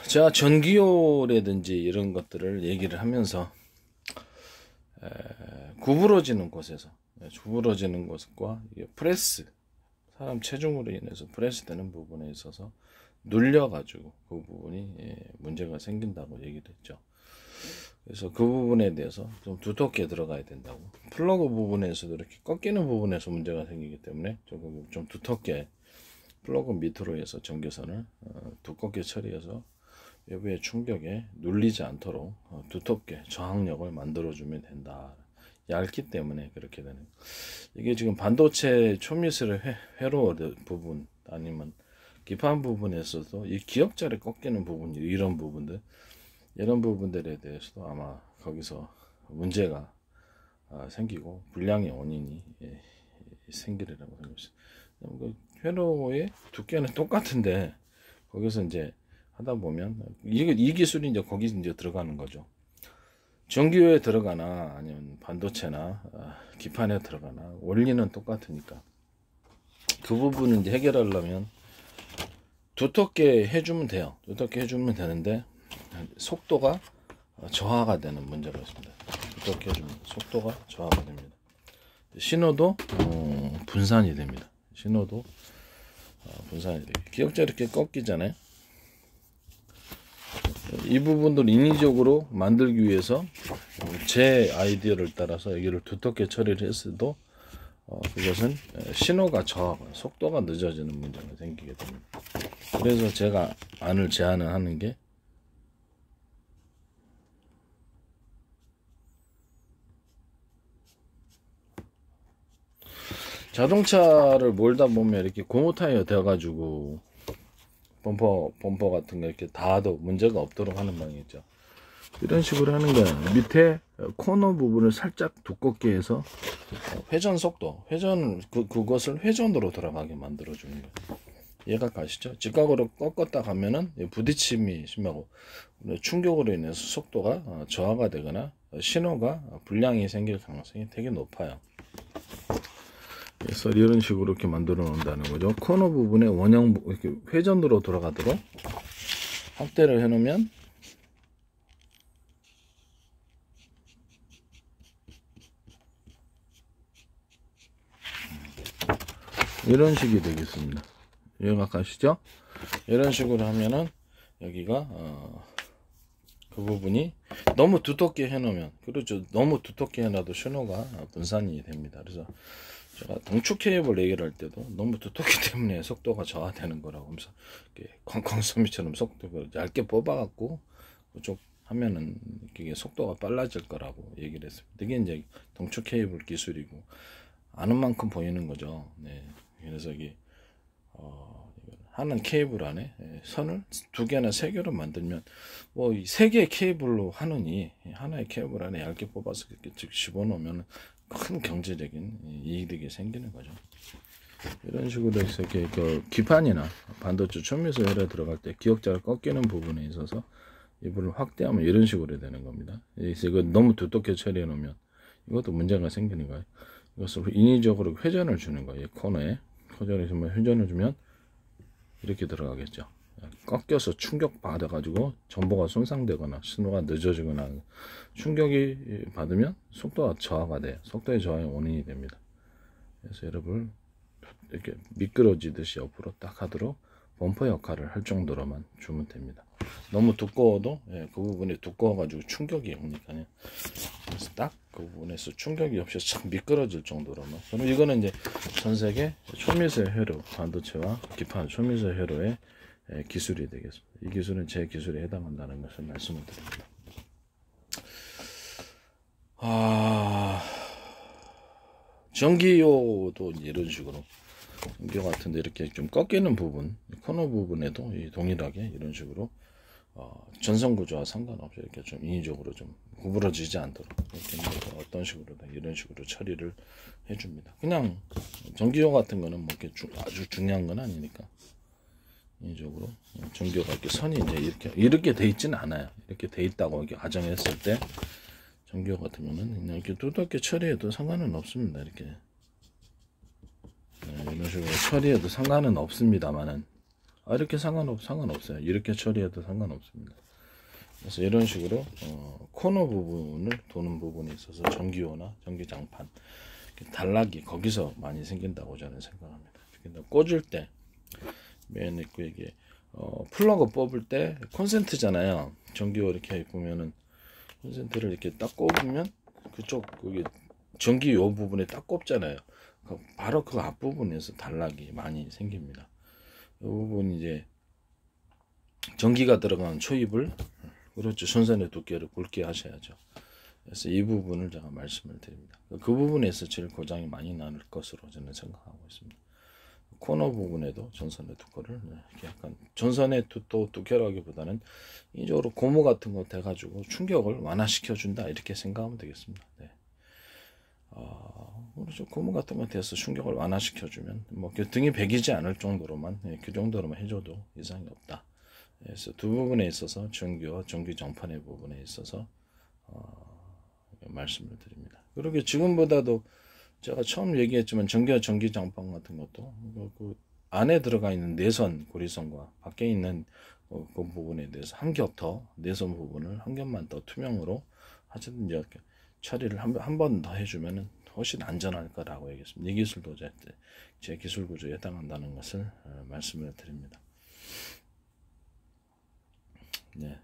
제가 전기요라든지 이런 것들을 얘기를 하면서 구부러지는 곳에서 구부러지는 곳과 프레스, 사람 체중으로 인해서 프레스 되는 부분에 있어서 눌려가지고 그 부분이 문제가 생긴다고 얘기를 했죠. 그래서 그 부분에 대해서 좀 두텁게 들어가야 된다고. 플러그 부분에서도 이렇게 꺾이는 부분에서 문제가 생기기 때문에 조금 좀 두텁게 플러그 밑으로 해서 전기선을 두껍게 처리해서 외부의 충격에 눌리지 않도록 두텁게 저항력을 만들어주면 된다. 얇기 때문에 그렇게 되는. 이게 지금 반도체 초미슬 회로 부분 아니면 기판 부분에서도 이 기역자를 꺾이는 부분, 이런 부분들, 이런 부분들에 대해서도 아마 거기서 문제가 생기고 불량의 원인이 생기리라고 생각합니다. 회로의 두께는 똑같은데 거기서 이제 하다 보면 이 기술이 이제 거기 이제 들어가는 거죠. 전기요에 들어가나 아니면 반도체나 기판에 들어가나 원리는 똑같으니까 그 부분을 이제 해결하려면 두텁게 해주면 돼요. 두텁게 해주면 되는데 속도가 저하가 되는 문제가 있습니다. 두텁게 해주면 속도가 저하가 됩니다. 신호도 분산이 됩니다. 신호도 분산이 돼요. 기역자 이렇게 꺾이잖아요. 이 부분도 인위적으로 만들기 위해서 제 아이디어를 따라서 여기를 두텁게 처리를 했어도 그것은 신호가 저하가 속도가 늦어지는 문제가 생기게 됩니다. 그래서 제가 제안을 하는 게 자동차를 몰다 보면 이렇게 고무 타이어 되어가지고 범퍼 같은 거 이렇게 닿아도 문제가 없도록 하는 방이죠. 이런 식으로 하는 거예요. 밑에 코너 부분을 살짝 두껍게 해서 회전 속도, 그것을 회전으로 돌아가게 만들어주는 거예요. 얘가 가시죠? 직각으로 꺾었다 가면은 부딪힘이 심하고 충격으로 인해서 속도가 저하가 되거나 신호가 불량이 생길 가능성이 되게 높아요. 그래서 이런 식으로 이렇게 만들어 놓는다는 거죠. 코너 부분에 원형 이렇게 회전으로 돌아가도록 확대를 해 놓으면 이런 식이 되겠습니다. 이해가 가시죠? 이런 식으로 하면은 여기가 그 부분이 너무 두텁게 해 놓으면, 그렇죠, 너무 두텁게 해놔도 신호가 분산이 됩니다. 그래서 제가 동축 케이블 얘기를 할 때도 너무 두텁기 때문에 속도가 저하되는 거라고 하면서 쾅쾅소미처럼 속도를 얇게 뽑아갖고 그쪽 하면은 이게 속도가 빨라질 거라고 얘기를 했습니다. 이게 이제 동축 케이블 기술이고 아는 만큼 보이는 거죠. 네. 그래서 이게 하는 케이블 안에 선을 2개나 3개로 만들면 뭐 3개의 케이블로 하느니 하나의 케이블 안에 얇게 뽑아서 이렇게 집어넣으면 큰 경제적인 이익이 생기는 거죠. 이런 식으로 해서 이렇게 그 기판이나 반도체 초미술 회로에 들어갈 때 기역자가 꺾이는 부분에 있어서 이 부분을 확대하면 이런 식으로 되는 겁니다. 그래서 이거 너무 두껍게 처리해 놓으면 이것도 문제가 생기는 거예요. 이것을 인위적으로 회전을 주는 거예요. 코너에 회전을 주면 이렇게 들어가겠죠. 꺾여서 충격 받아가지고 전보가 손상되거나 신호가 늦어지거나 충격이 받으면 속도가 저하가 돼요. 속도의 저하의 원인이 됩니다. 그래서 여러분 이렇게 미끄러지듯이 옆으로 딱 하도록 범퍼 역할을 할 정도로만 주면 됩니다. 너무 두꺼워도 그 부분이 두꺼워가지고 충격이 오니까요. 그래서 딱 그 부분에서 충격이 없이 참 미끄러질 정도로만. 그럼 이거는 이제 전 세계 초미세 회로, 반도체와 기판 초미세 회로의 기술이 되겠습니다. 이 기술은 제 기술에 해당한다는 것을 말씀을 드립니다. 전기요도 이런 식으로 전기요 같은데 이렇게 좀 꺾이는 부분, 코너 부분에도 동일하게 이런 식으로 전선 구조와 상관없이 이렇게 좀 인위적으로 좀 구부러지지 않도록 이렇게 어떤 식으로든 이런 식으로 처리를 해줍니다. 그냥 전기요 같은 거는 뭐 이렇게 아주 중요한 건 아니니까 인위적으로 전기요가 이렇게 선이 이제 이렇게 돼 있지는 않아요. 이렇게 돼 있다고 이렇게 가정했을 때 전기요 같은 거는 그냥 이렇게 두껍게 처리해도 상관은 없습니다. 이렇게 이런 식으로 처리해도 상관은 없습니다만은 이렇게 상관없어요. 이렇게 처리해도 상관없습니다. 그래서 이런 식으로 코너 부분을 도는 부분에 있어서 전기요나 전기장판 단락이 거기서 많이 생긴다고 저는 생각합니다. 꽂을 때 맨 있고 이게 플러그 뽑을 때 콘센트잖아요. 전기요 이렇게 보면은 콘센트를 이렇게 딱 꼽으면 그쪽 거기 전기요 부분에 딱 꼽잖아요. 바로 그 앞부분에서 단락이 많이 생깁니다. 이 부분이 이제 전기가 들어간 초입을 그렇죠. 선선의 두께를 굵게 하셔야죠. 그래서 이 부분을 제가 말씀을 드립니다. 그 부분에서 제일 고장이 많이 날 것으로 저는 생각하고 있습니다. 코너 부분에도 전선의 두께를 이렇게 약간 전선의 두께라기보다는 이쪽으로 고무 같은 거 돼가지고 충격을 완화시켜 준다 이렇게 생각하면 되겠습니다. 네. 그렇죠. 고무 같은 거 돼서 충격을 완화시켜 주면 뭐 등이 베기지 않을 정도로만 그 정도로만 해줘도 이상이 없다. 그래서 두 부분에 있어서 전기와 전기 정판의 부분에 있어서 말씀을 드립니다. 그렇게 지금보다도 제가 처음 얘기했지만 전기와 전기 장판 같은 것도 그 안에 들어가 있는 내선 고리선과 밖에 있는 그 부분에 대해서 한 겹 더 내선 부분을 한 겹만 더 투명으로 하여튼 이제 처리를 한 번 더 해주면은 훨씬 안전할 거라고 얘기했습니다. 이 기술도 제 기술 구조에 해당한다는 것을 말씀을 드립니다. 네.